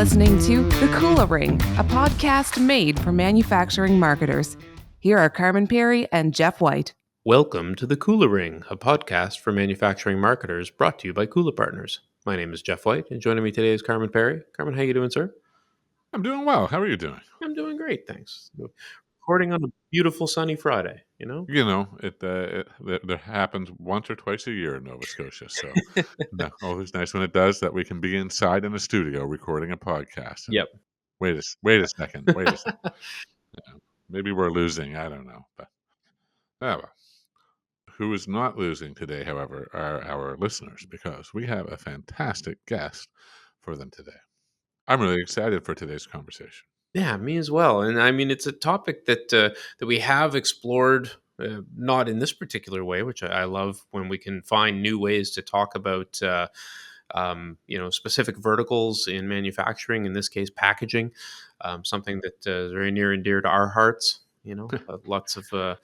listening to The Kula Ring, a podcast made for manufacturing marketers. Here are Carmen Perry and Jeff White. Welcome to The Kula Ring, a podcast for manufacturing marketers brought to you by Kula Partners. My name is Jeff White, and joining me today is Carmen Perry. Carmen, how you doing, sir? I'm doing well. How are you doing? I'm doing great, thanks. Recording on a beautiful sunny Friday, you know? It happens once or twice a year in Nova Scotia. So, no, always nice when it does that we can be inside in a studio recording a podcast. And Yep. Wait a second. Yeah, maybe we're losing. I don't know. But well. Who is not losing today, however, are our listeners, because we have a fantastic guest for them today. I'm really excited for today's conversation. Yeah, me as well. And I mean, it's a topic that we have explored, not in this particular way, which I love when we can find new ways to talk about, specific verticals in manufacturing. In this case, packaging, something that is very near and dear to our hearts. You know, lots of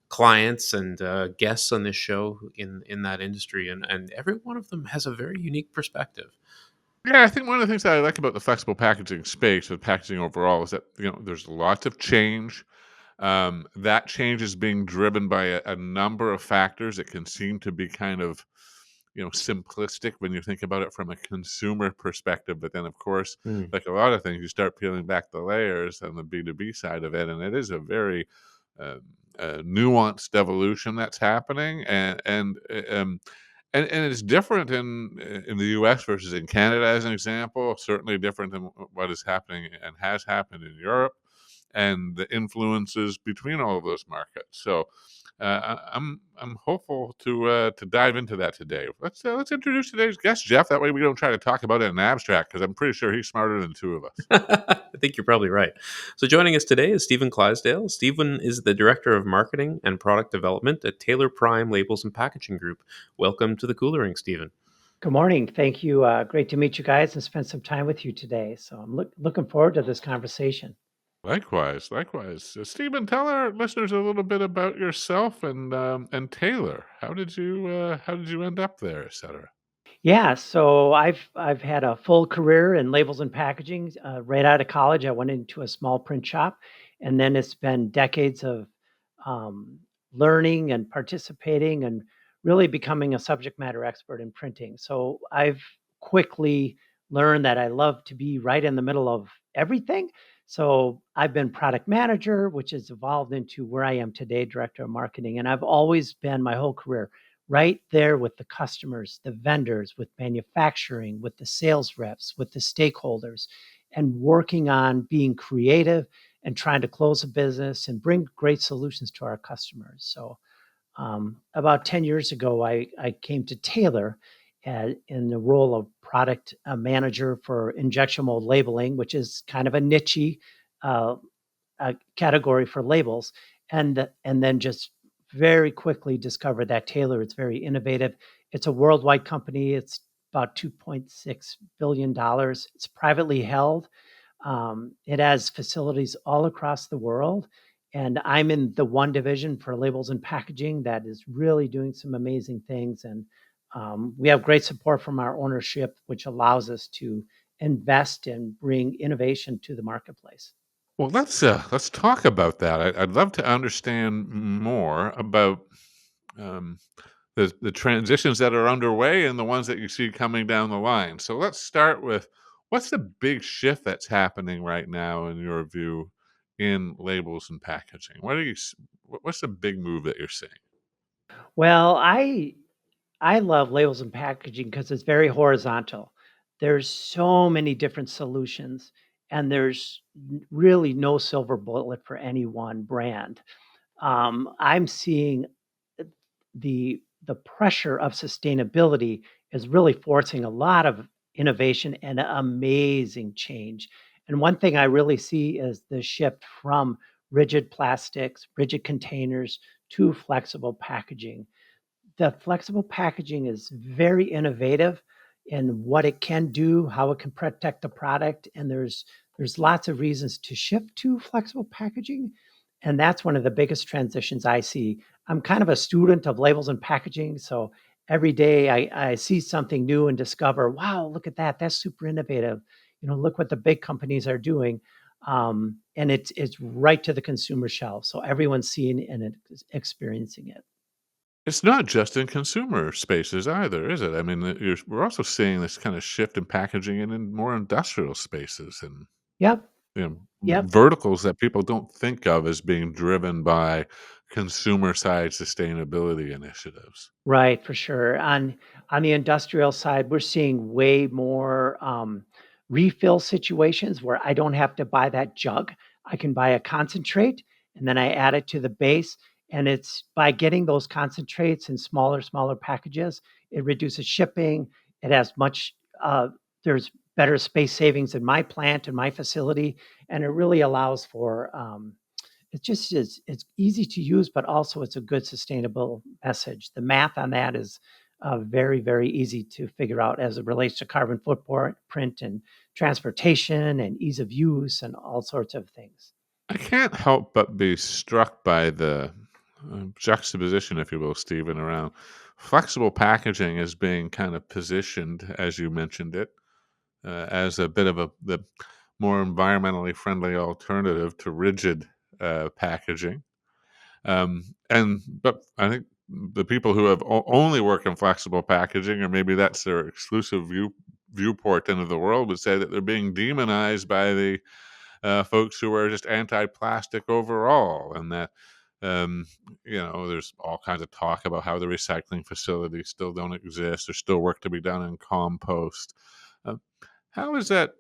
clients and guests on this show in that industry, and every one of them has a very unique perspective. Yeah, I think one of the things that I like about the flexible packaging space, or packaging overall, is that there's lots of change. That change is being driven by a number of factors. It can seem to be kind of simplistic when you think about it from a consumer perspective, but then of course, like a lot of things, you start peeling back the layers on the B2B side of it, and it is a very nuanced evolution that's happening, and it's different in the U.S. versus in Canada, as an example. Certainly different than what is happening and has happened in Europe, and the influences between all of those markets. So I'm hopeful to dive into that today. Let's introduce today's guest, Jeff. That way we don't try to talk about it in abstract, because I'm pretty sure he's smarter than two of us. I think you're probably right. So joining us today is Stephen Clysdale. Stephen is the Director of Marketing and Product Development at Taylor Prime Labels and Packaging Group. Welcome to the Kula Ring, Stephen. Good morning. Thank you. Great to meet you guys and spend some time with you today. So I'm looking forward to this conversation. Likewise. Stephen, tell our listeners a little bit about yourself and Taylor. How did you end up there, et cetera? Yeah, so I've had a full career in labels and packaging. Right out of college, I went into a small print shop, and then it's been decades of learning and participating and really becoming a subject matter expert in printing. So I've quickly learned that I love to be right in the middle of everything. So I've been product manager, which has evolved into where I am today, director of marketing. And I've always been my whole career right there with the customers, the vendors, with manufacturing, with the sales reps, with the stakeholders, and working on being creative and trying to close a business and bring great solutions to our customers. So about 10 years ago, I came to Taylor in the role of product manager for injection mold labeling, which is kind of a niche category for labels, and then just very quickly discovered that Taylor is very innovative. It's a worldwide company. It's about $2.6 billion. It's privately held. It has facilities all across the world. And I'm in the one division for labels and packaging that is really doing some amazing things. And we have great support from our ownership, which allows us to invest and bring innovation to the marketplace. Well, let's talk about that. I'd love to understand more about the transitions that are underway and the ones that you see coming down the line. So let's start with, what's the big shift that's happening right now in your view in labels and packaging? What's the big move that you're seeing? Well, I love labels and packaging because it's very horizontal. There's so many different solutions, and there's really no silver bullet for any one brand. I'm seeing the pressure of sustainability is really forcing a lot of innovation and amazing change. And one thing I really see is the shift from rigid plastics, rigid containers to flexible packaging. The flexible packaging is very innovative in what it can do, how it can protect the product, and there's lots of reasons to shift to flexible packaging, and that's one of the biggest transitions I see. I'm kind of a student of labels and packaging, so every day I see something new and discover, wow, look at that, that's super innovative. look what the big companies are doing. And it's right to the consumer shelf. So everyone's seeing and experiencing it. It's not just in consumer spaces either, is it? I mean, we're also seeing this kind of shift in packaging and in more industrial spaces and Yep. Yep. verticals that people don't think of as being driven by consumer side sustainability initiatives. Right, for sure. On the industrial side, we're seeing way more refill situations where I don't have to buy that jug. I can buy a concentrate and then I add it to the base. And it's by getting those concentrates in smaller packages, it reduces shipping. It has there's better space savings in my plant and my facility, and it really allows for it just is it's easy to use, but also it's a good sustainable message. The math on that is very, very easy to figure out as it relates to carbon footprint and transportation and ease of use and all sorts of things. I can't help but be struck by the juxtaposition, if you will, Stephen, around flexible packaging as being kind of positioned, as you mentioned it, as a bit of the more environmentally friendly alternative to rigid packaging. But I think the people who have only worked in flexible packaging, or maybe that's their exclusive viewport into the world, would say that they're being demonized by the folks who are just anti-plastic overall, and that um, there's all kinds of talk about how the recycling facilities still don't exist. There's still work to be done in compost. Uh, how is that?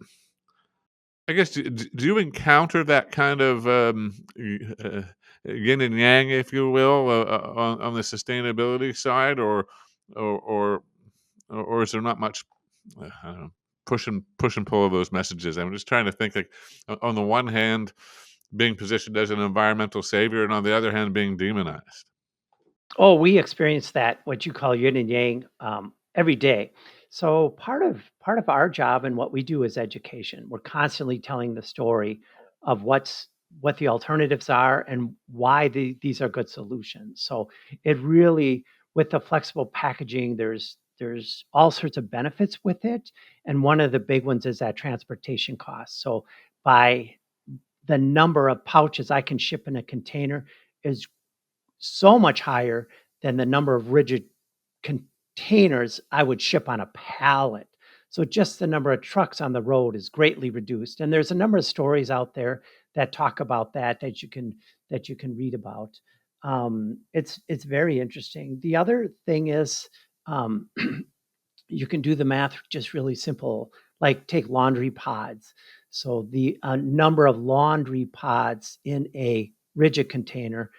I guess do you encounter that kind of yin and yang, if you will, on the sustainability side, or or or is there not much I don't know, push and pull of those messages? I'm just trying to think, like, on the one hand, being positioned as an environmental savior, and on the other hand, being demonized. Oh, we experience that, what you call yin and yang, every day. So part of our job and what we do is education. We're constantly telling the story of what the alternatives are and why these are good solutions. So it really, with the flexible packaging, there's all sorts of benefits with it, and one of the big ones is that transportation cost. So by the number of pouches I can ship in a container is so much higher than the number of rigid containers I would ship on a pallet. So just the number of trucks on the road is greatly reduced. And there's a number of stories out there that talk about that you can read about. It's very interesting. The other thing is um, you can do the math just really simple, like take laundry pods. So the number of laundry pods in a rigid container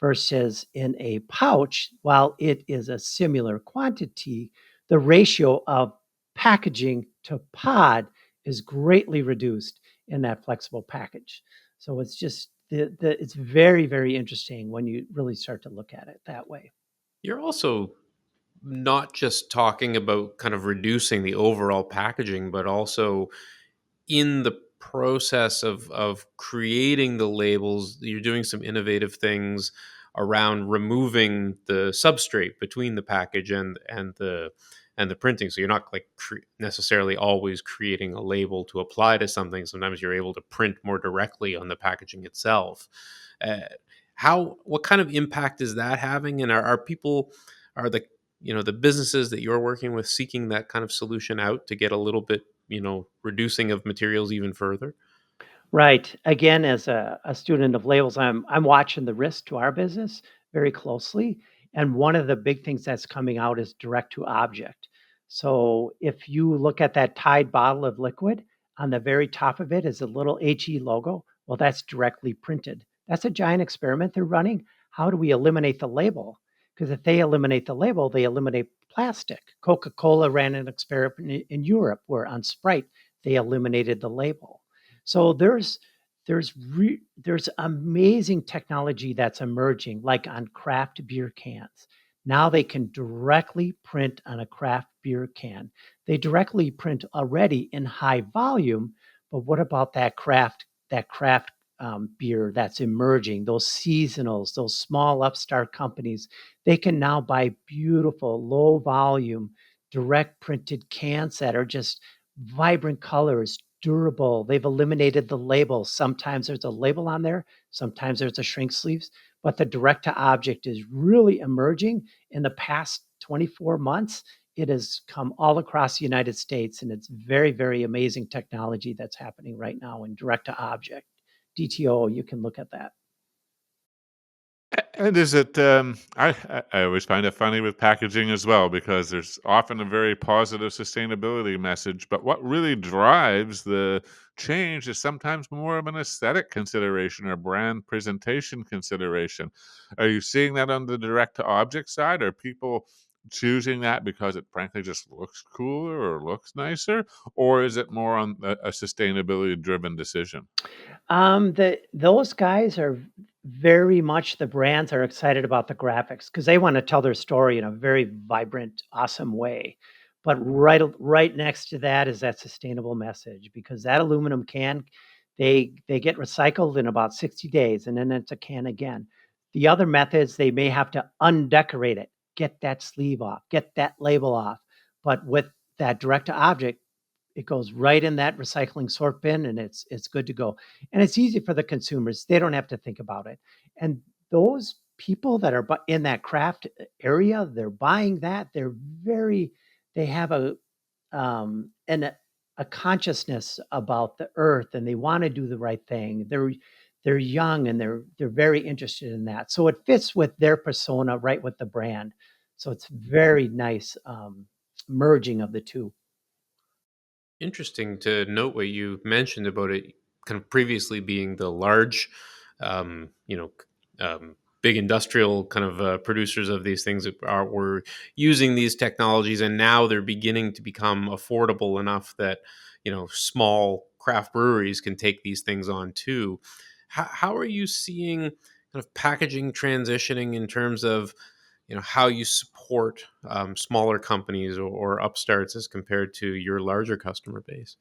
versus in a pouch, while it is a similar quantity, the ratio of packaging to pod is greatly reduced in that flexible package. So it's just it's very, very interesting when you really start to look at it that way. You're also not just talking about kind of reducing the overall packaging, but also in the process of creating the labels, you're doing some innovative things around removing the substrate between the package and the printing. So you're not like necessarily always creating a label to apply to something. Sometimes you're able to print more directly on the packaging itself. Uh, what kind of impact is that having? And are people are the businesses that you're working with seeking that kind of solution out to get a little bit reducing of materials even further? Right. Again, as a student of labels, I'm watching the risk to our business very closely. And one of the big things that's coming out is direct to object. So if you look at that Tide bottle of liquid, on the very top of it is a little HE logo. Well, that's directly printed. That's a giant experiment they're running. How do we eliminate the label? Because if they eliminate the label, they eliminate plastic. Coca-Cola ran an experiment in Europe where on Sprite they eliminated the label. So there's amazing technology that's emerging, like on craft beer cans. Now they can directly print on a craft beer can. They directly print already in high volume, but what about that craft beer that's emerging? Those seasonals, those small upstart companies, they can now buy beautiful low volume direct printed cans that are just vibrant colors, durable. They've eliminated the labels. Sometimes there's a label on there, sometimes there's a shrink sleeves, but the direct to object is really emerging in the past 24 months. It has come all across the United States, and it's very, very amazing technology that's happening right now in direct to object. DTO, you can look at that. And is it? I always find it funny with packaging as well because there's often a very positive sustainability message, but what really drives the change is sometimes more of an aesthetic consideration or brand presentation consideration. Are you seeing that on the direct to object side? Are people choosing that because it frankly just looks cooler or looks nicer, or is it more on a sustainability driven decision? Those guys are very much the brands are excited about the graphics because they want to tell their story in a very vibrant, awesome way. But right next to that is that sustainable message because that aluminum can they get recycled in about 60 days and then it's a can again. The other methods they may have to undecorate it, get that sleeve off, get that label off. But with that direct to object, it goes right in that recycling sort bin and it's good to go. And it's easy for the consumers. They don't have to think about it. And those people that are in that craft area, they're buying that. They have a consciousness about the earth and they want to do the right thing. They're young and they're very interested in that. So it fits with their persona right with the brand. So it's very nice merging of the two. Interesting to note what you mentioned about it kind of previously being the large, you know, big industrial kind of producers of these things that were using these technologies, and now they're beginning to become affordable enough that small craft breweries can take these things on too. How are you seeing kind of packaging transitioning in terms of how you support smaller companies or upstarts as compared to your larger customer base?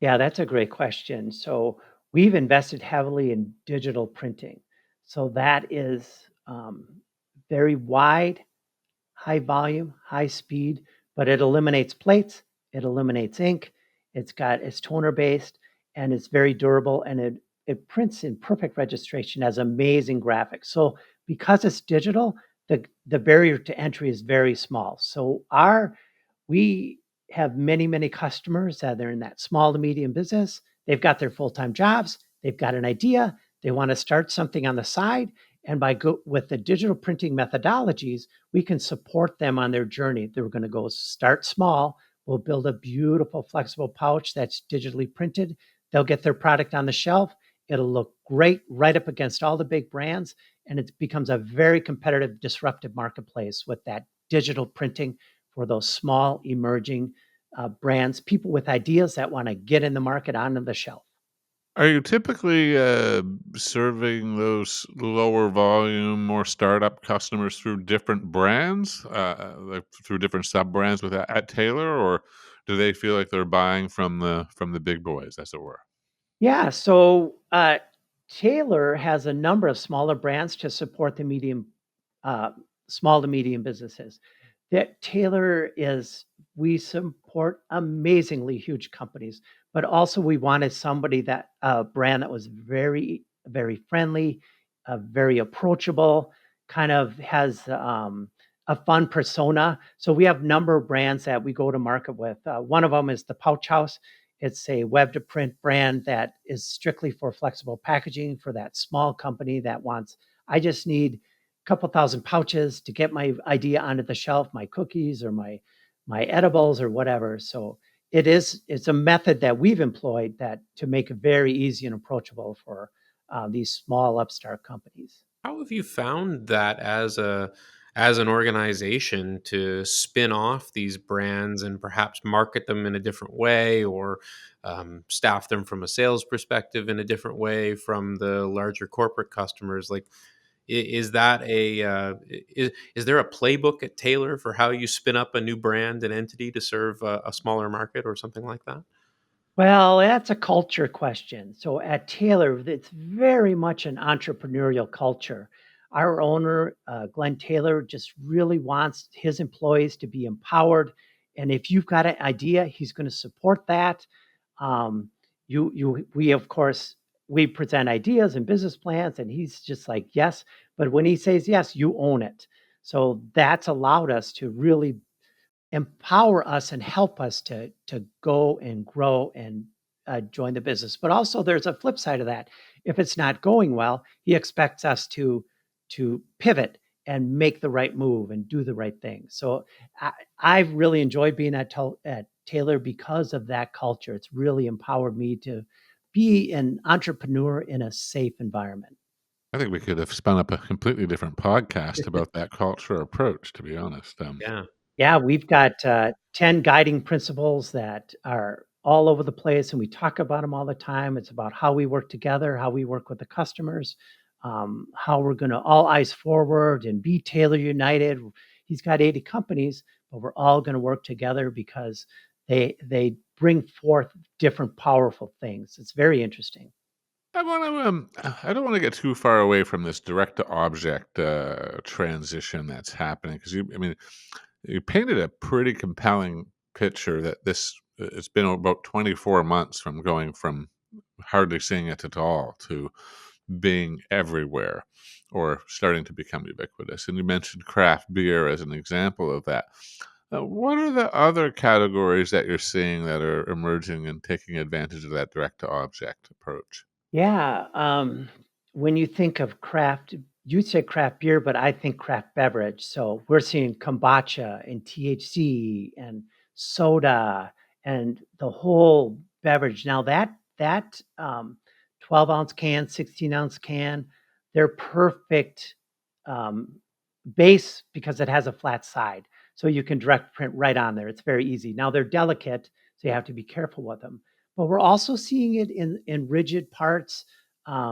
Yeah, that's a great question. So we've invested heavily in digital printing. So that is very wide, high volume, high speed, but it eliminates plates, it eliminates ink, it's toner based and it's very durable and it prints in perfect registration, has amazing graphics. So because it's digital, the barrier to entry is very small. So we have many, many customers that are in that small to medium business. They've got their full-time jobs, they've got an idea, they want to start something on the side. And with the digital printing methodologies, we can support them on their journey. They're going to go start small. We'll build a beautiful flexible pouch that's digitally printed. They'll get their product on the shelf. It'll look great right up against all the big brands. And it becomes a very competitive, disruptive marketplace with that digital printing for those small emerging brands, people with ideas that want to get in the market onto the shelf. Are you typically serving those lower volume, more startup customers through different brands, like through different sub brands at Taylor, or do they feel like they're buying from the big boys, as it were? Yeah, so Taylor has a number of smaller brands to support the uh, small to medium businesses. That Taylor is, we support amazingly huge companies, but also we wanted somebody that a brand that was very, very friendly, very approachable, kind of has a fun persona. So we have a number of brands that we go to market with. One of them is the Pouch House. It's a web to print brand that is strictly for flexible packaging for that small company that wants, I just need a couple thousand pouches to get my idea onto the shelf, my cookies or my edibles or whatever. So it's a method that we've employed that to make it very easy and approachable for these small upstart companies. How have you found that as an organization to spin off these brands and perhaps market them in a different way, or staff them from a sales perspective in a different way from the larger corporate customers? Like, is that is there a playbook at Taylor for how you spin up a new brand and entity to serve a smaller market or something like that? Well, that's a culture question. So at Taylor, it's very much an entrepreneurial culture. Our owner, Glenn Taylor, just really wants his employees to be empowered. And if you've got an idea, he's going to support that. Um, we of course we present ideas and business plans, and he's just like yes. But when he says yes, you own it. So that's allowed us to really empower us and help us to go and grow and join the business. But also, there's a flip side of that. If it's not going well, he expects us to pivot and make the right move and do the right thing. So I've really enjoyed being at Taylor because of that culture. It's really empowered me to be an entrepreneur in a safe environment. I think we could have spun up a completely different podcast about that culture approach, to be honest. Yeah. Yeah, we've got 10 guiding principles that are all over the place, and we talk about them all the time. It's about how we work together, how we work with the customers, how we're going to all eyes forward and be Taylor United. He's got 80 companies, but we're all going to work together because they bring forth different powerful things. It's very interesting. I want to. I don't want to get too far away from this direct to object transition that's happening because I mean, you painted a pretty compelling picture that it's been about 24 months from going from hardly seeing it at all to being everywhere or starting to become ubiquitous. And you mentioned craft beer as an example of that. What are the other categories that you're seeing that are emerging and taking advantage of that direct to object approach? Yeah, when you think of craft, you said craft beer, but I think craft beverage. So we're seeing kombucha and THC and soda and the whole beverage. Now that 12-ounce can, 16-ounce can, they're perfect base because it has a flat side. So you can direct print right on there. It's very easy. Now they're delicate, so you have to be careful with them, but we're also seeing it in rigid parts.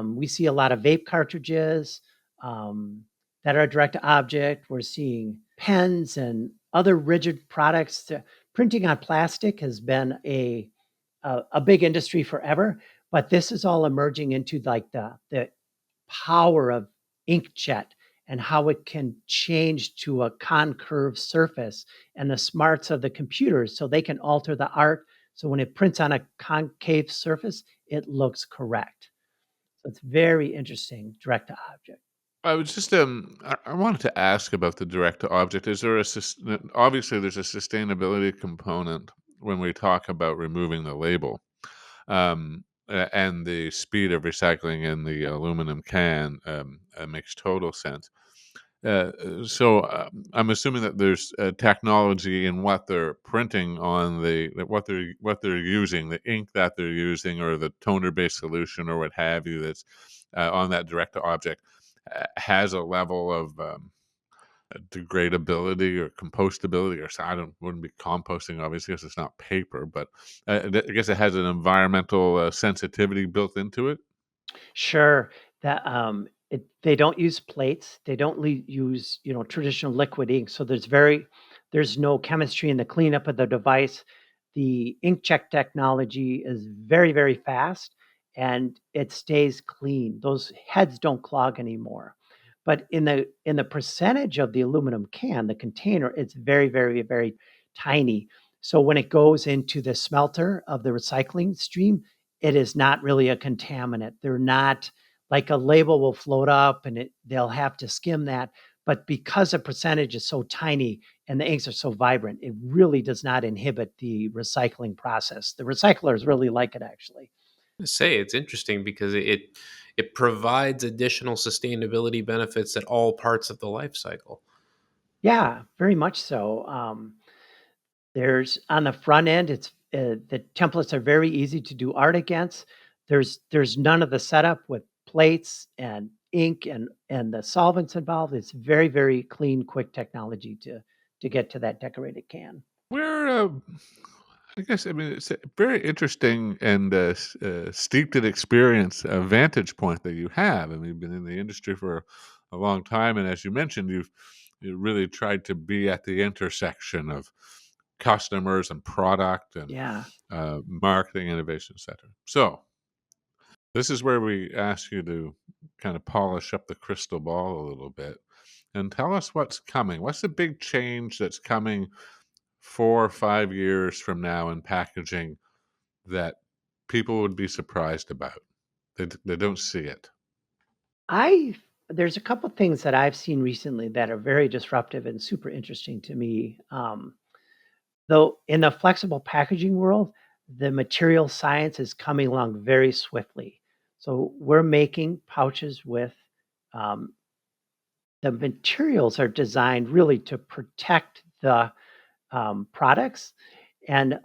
We see a lot of vape cartridges that are direct to object. We're seeing pens and other rigid products. Printing on plastic has been a big industry forever, but this is all emerging into like the power of inkjet and how it can change to a concave surface and the smarts of the computers so they can alter the art. So when it prints on a concave surface, it looks correct. So it's very interesting, direct to object. I was just I wanted to ask about the direct to object. Is there obviously there's a sustainability component when we talk about removing the label, and the speed of recycling in the aluminum can makes total sense. So I'm assuming that there's technology in what they're printing on what they're using, the ink that they're using, or the toner-based solution, or what have you. That's on that direct to object has a level of degradability or compostability, or I don't wouldn't be composting obviously because it's not paper, but I guess it has an environmental sensitivity built into it. Sure. That they don't use plates. They don't use traditional liquid ink. So there's no chemistry in the cleanup of the device. The inkjet technology is very very fast, and it stays clean. Those heads don't clog anymore. But in the percentage of the aluminum can, the container, it's very very very tiny. So when it goes into the smelter of the recycling stream, it is not really a contaminant. They're not like a label will float up and they'll have to skim that. But because the percentage is so tiny and the inks are so vibrant, it really does not inhibit the recycling process. The recyclers really like it actually. Say it's interesting because it provides additional sustainability benefits at all parts of the life cycle. Yeah, very much so. There's on the front end, it's the templates are very easy to do art against. There's none of the setup with plates and ink and the solvents involved. It's very very clean, quick technology to get to that decorated can. Where I guess I mean it's a very interesting and steeped in experience vantage point that you have. I mean, you've been in the industry for a long time, and as you mentioned, you really tried to be at the intersection of customers and product and Yeah. marketing, innovation, etc. So this is where we ask you to kind of polish up the crystal ball a little bit and tell us what's coming. What's the big change that's coming 4 or 5 years from now in packaging that people would be surprised about? They don't see it. I There's a couple things that I've seen recently that are very disruptive and super interesting to me. Though in the flexible packaging world, the material science is coming along very swiftly. So we're making pouches with um, the materials are designed really to protect the products. And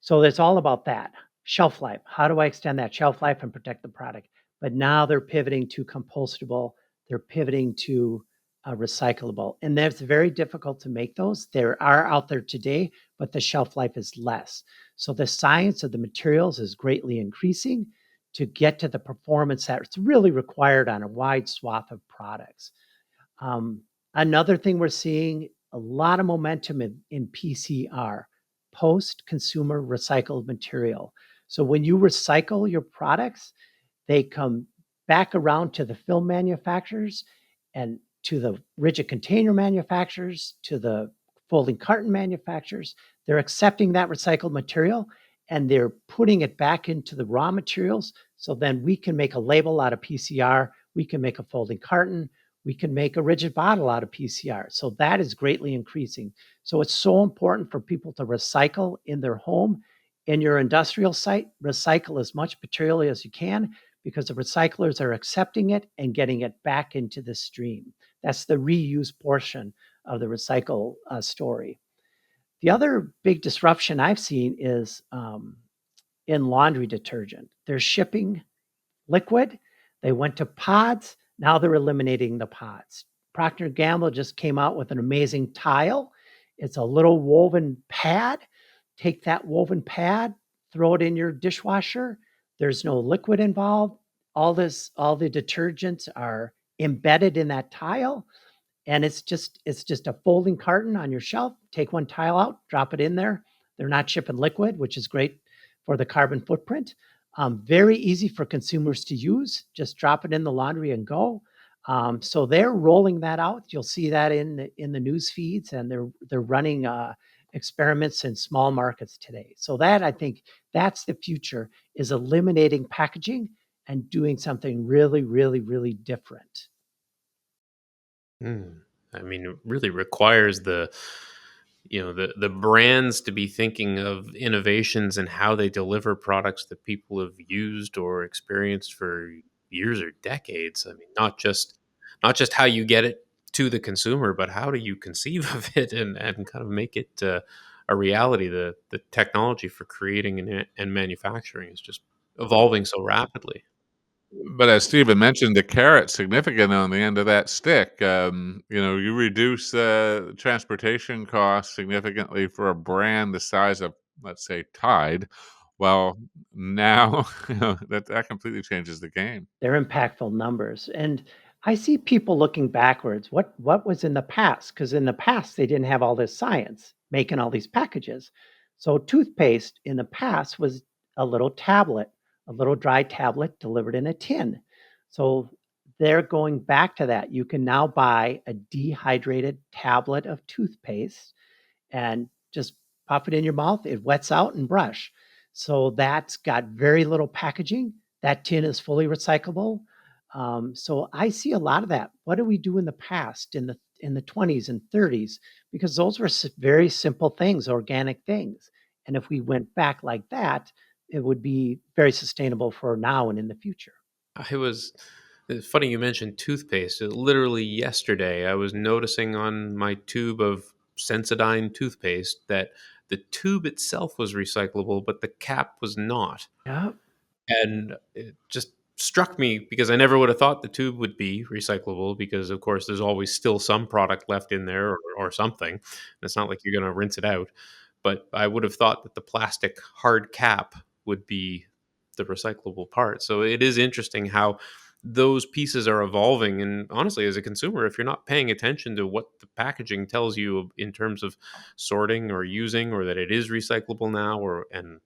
so it's all about that shelf life. How do I extend that shelf life and protect the product? But now they're pivoting to compostable, they're pivoting to recyclable. And that's very difficult to make those. There are out there today, but the shelf life is less. So the science of the materials is greatly increasing to get to the performance that's really required on a wide swath of products. Um, Another thing we're seeing a lot of momentum in PCR, post consumer recycled material. So when you recycle your products, they come back around to the film manufacturers and to the rigid container manufacturers, to the folding carton manufacturers. They're accepting that recycled material and they're putting it back into the raw materials. So then we can make a label out of PCR, we can make a folding carton, we can make a rigid bottle out of PCR. So that is greatly increasing. So it's so important for people to recycle in their home. In your industrial site, recycle as much material as you can because the recyclers are accepting it and getting it back into the stream. That's the reuse portion of the recycle story. The other big disruption I've seen is in laundry detergent. They're shipping liquid. They went to pods. Now they're eliminating the pods. Procter & Gamble just came out with an amazing tile. It's a little woven pad. Take that woven pad, throw it in your dishwasher. There's no liquid involved. All the detergents are embedded in that tile and it's just a folding carton on your shelf. Take one tile out, drop it in there. They're not shipping liquid, which is great for the carbon footprint. Very easy for consumers to use. Just drop it in the laundry and go. So they're rolling that out. You'll see that in the news feeds, and they're running experiments in small markets today. So that I think that's the future: is eliminating packaging and doing something really, really, really different. Mm. I mean, it really requires the brands to be thinking of innovations and how they deliver products that people have used or experienced for years or decades. I mean, not just how you get it to the consumer, but how do you conceive of it and kind of make it a reality. The technology for creating and manufacturing is just evolving so rapidly. But as Stephen mentioned, the carrot significant on the end of that stick. You reduce transportation costs significantly for a brand the size of, let's say, Tide. Well, now that completely changes the game. They're impactful numbers. And I see people looking backwards. What was in the past? Because in the past, they didn't have all this science making all these packages. So toothpaste in the past was a little tablet, a little dry tablet delivered in a tin. So they're going back to that. You can now buy a dehydrated tablet of toothpaste and just pop it in your mouth. It wets out and brush. So that's got very little packaging. That tin is fully recyclable. So I see a lot of that. What do we do in the past in the 20s and 30s? Because those were very simple things, organic things. And if we went back like that, it would be very sustainable for now and in the future. It's funny you mentioned toothpaste. Literally yesterday, I was noticing on my tube of Sensodyne toothpaste that the tube itself was recyclable, but the cap was not. Yeah. And it just struck me because I never would have thought the tube would be recyclable because, of course, there's always still some product left in there or something. And it's not like you're going to rinse it out. But I would have thought that the plastic hard cap would be the recyclable part. So it is interesting how those pieces are evolving. And honestly, as a consumer, if you're not paying attention to what the packaging tells you in terms of sorting or using, or that it is recyclable now, and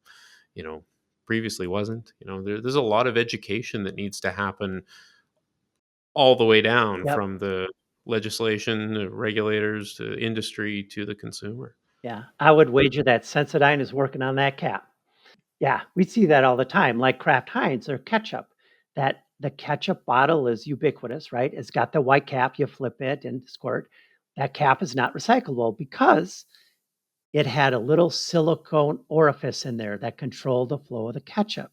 you know previously wasn't, there's a lot of education that needs to happen all the way down Yep. from the legislation, regulators, to industry, to the consumer. Yeah. I would wager that Sensodyne is working on that cap. Yeah, we see that all the time, like Kraft Heinz or ketchup. That the ketchup bottle is ubiquitous, right? It's got the white cap, you flip it and squirt. That cap is not recyclable because it had a little silicone orifice in there that controlled the flow of the ketchup.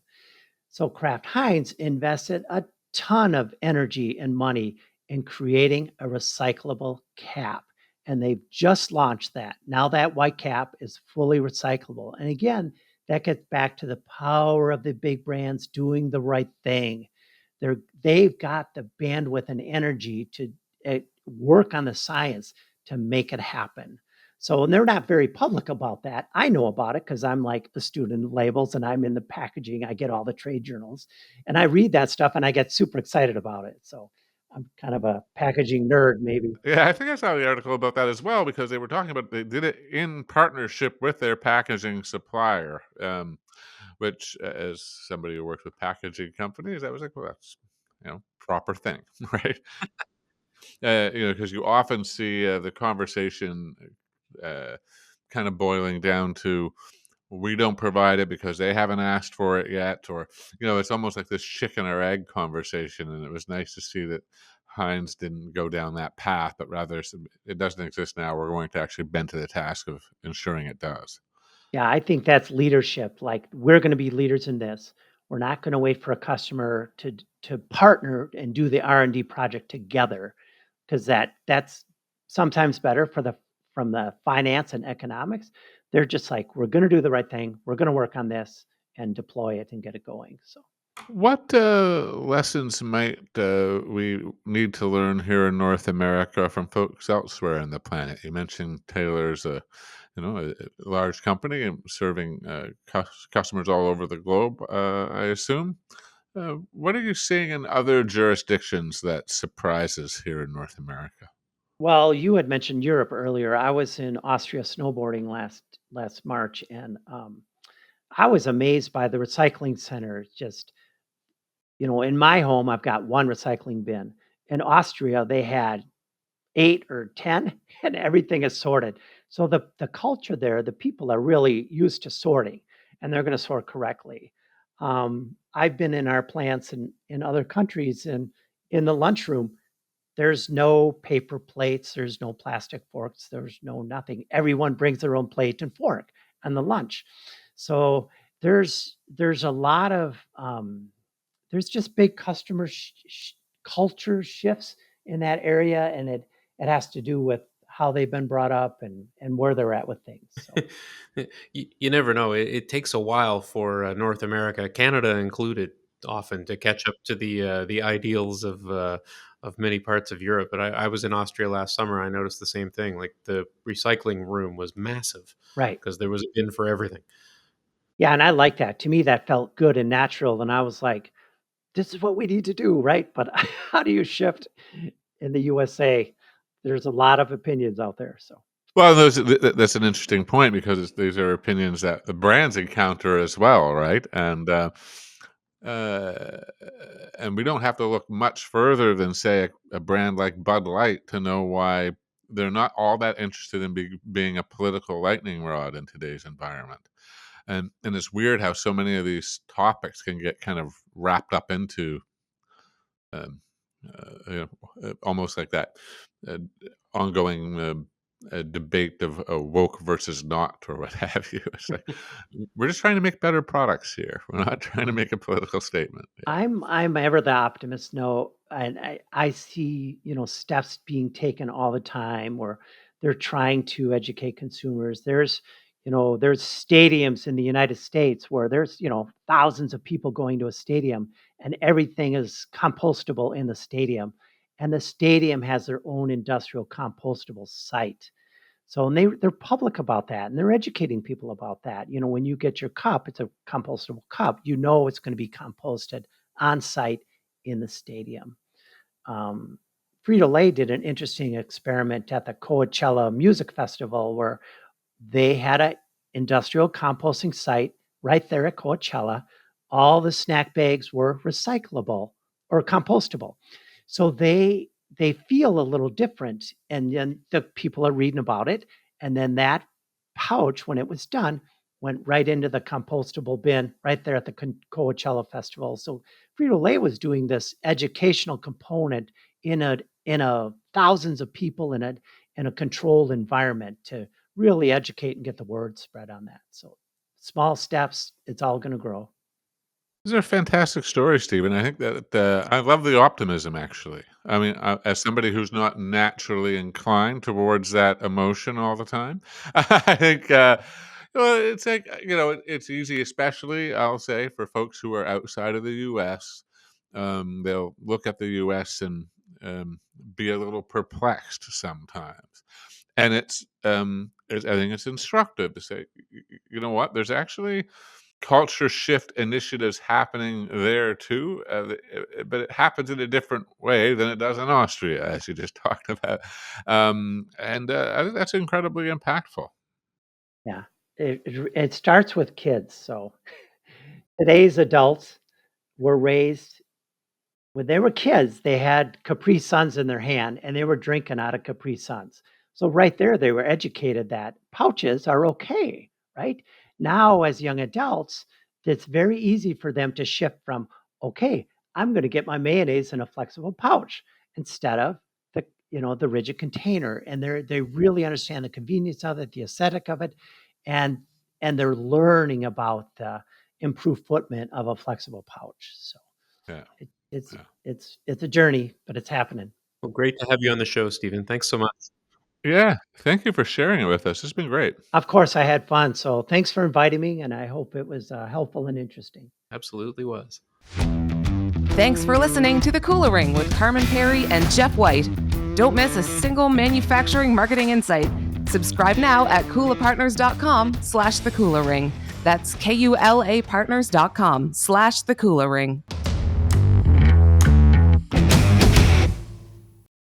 So Kraft Heinz invested a ton of energy and money in creating a recyclable cap. And they've just launched that. Now that white cap is fully recyclable. And again, that gets back to the power of the big brands doing the right thing. They've got the bandwidth and energy to work on the science to make it happen. So, and they're not very public about that. I know about it because I'm like a student of labels and I'm in the packaging. I get all the trade journals and I read that stuff and I get super excited about it. So I'm kind of a packaging nerd, maybe. Yeah, I think I saw the article about that as well because they were talking about they did it in partnership with their packaging supplier, which, as somebody who works with packaging companies, I was like, well, that's proper thing, right? Because you often see the conversation uh, kind of boiling down to we don't provide it because they haven't asked for it yet, or it's almost like this chicken or egg conversation. And it was nice to see that Heinz didn't go down that path, but rather it doesn't exist now. We're going to actually bend to the task of ensuring it does. Yeah, I think that's leadership. Like we're going to be leaders in this. We're not going to wait for a customer to partner and do the R&D project together because that's sometimes better for the from the finance and economics. They're just like, we're going to do the right thing. We're going to work on this and deploy it and get it going. So What lessons might we need to learn here in North America from folks elsewhere on the planet? You mentioned Taylor's a large company and serving customers all over the globe, I assume. What are you seeing in other jurisdictions that surprises here in North America? well, you had mentioned Europe earlier. I was in Austria snowboarding last March, and I was amazed by the recycling center. Just in my home, I've got one recycling bin. In Austria, they had 8 or 10, and everything is sorted. So the culture there, the people are really used to sorting, and they're going to sort correctly. I've been in our plants in other countries, and in the lunchroom, there's no paper plates, there's no plastic forks, there's no nothing. Everyone brings their own plate and fork on the lunch. So there's a lot of there's just big customer culture shifts in that area, and it has to do with how they've been brought up and where they're at with things. So You never know. It takes a while for North America, Canada included, often to catch up to the ideals of many parts of Europe. But I was in Austria last summer. I noticed the same thing. Like the recycling room was massive right. because there was a bin for everything. Yeah, and I like that. To me, that felt good and natural. And I was like, this is what we need to do, right? But how do you shift in the USA? There's a lot of opinions out there. So Well, that's an interesting point because these are opinions that the brands encounter as well, right? Uh, and we don't have to look much further than, say, a brand like Bud Light to know why they're not all that interested in being a political lightning rod in today's environment. And it's weird how so many of these topics can get kind of wrapped up into um, almost like that uh, ongoing debate of woke versus not or what have you. It's like we're just trying to make better products here. We're not trying to make a political statement. Yeah. I'm ever the optimist. No, and I see steps being taken all the time where they're trying to educate consumers. There's stadiums in the United States where there's thousands of people going to a stadium and everything is compostable in the stadium, and the stadium has their own industrial compostable site. So and they're public about that and they're educating people about that. When you get your cup, it's a compostable cup. It's going to be composted on site in the stadium. Um, Frito-Lay did an interesting experiment at the Coachella Music Festival where they had an industrial composting site right there at Coachella. All the snack bags were recyclable or compostable. So they feel a little different. And then the people are reading about it. And then that pouch, when it was done, went right into the compostable bin right there at the Coachella Festival. So Frito-Lay was doing this educational component in a thousands of people in a controlled environment to really educate and get the word spread on that. So small steps, it's all going to grow. These are fantastic stories, Stephen. I think that I love the optimism. Actually, I mean, as somebody who's not naturally inclined towards that emotion all the time, I think it's like it's easy, especially I'll say for folks who are outside of the U.S. They'll look at the U.S. and be a little perplexed sometimes, and I think it's instructive to say, you know what, there's actually culture shift initiatives happening there too, but it happens in a different way than it does in Austria, as you just talked about. And I think that's incredibly impactful. Yeah, it starts with kids. So today's adults were raised when they were kids, they had Capri Suns in their hand and they were drinking out of Capri Suns. So right there, they were educated that pouches are okay, right? Now, as young adults, it's very easy for them to shift from, okay, I'm going to get my mayonnaise in a flexible pouch instead of the rigid container. And they really understand the convenience of it, the aesthetic of it, and they're learning about the improved footprint of a flexible pouch. So Yeah. it's Yeah. it's a journey, but it's happening. Well, great to have you on the show, Stephen. Thanks so much. Yeah. Thank you for sharing it with us. It's been great. Of course, I had fun. So thanks for inviting me, and I hope it was helpful and interesting. Absolutely was. Thanks for listening to The Kula Ring with Carmen Perry and Jeff White. Don't miss a single manufacturing marketing insight. Subscribe now at kulapartners.com/The Kula Ring. That's KULApartners.com/The Kula Ring.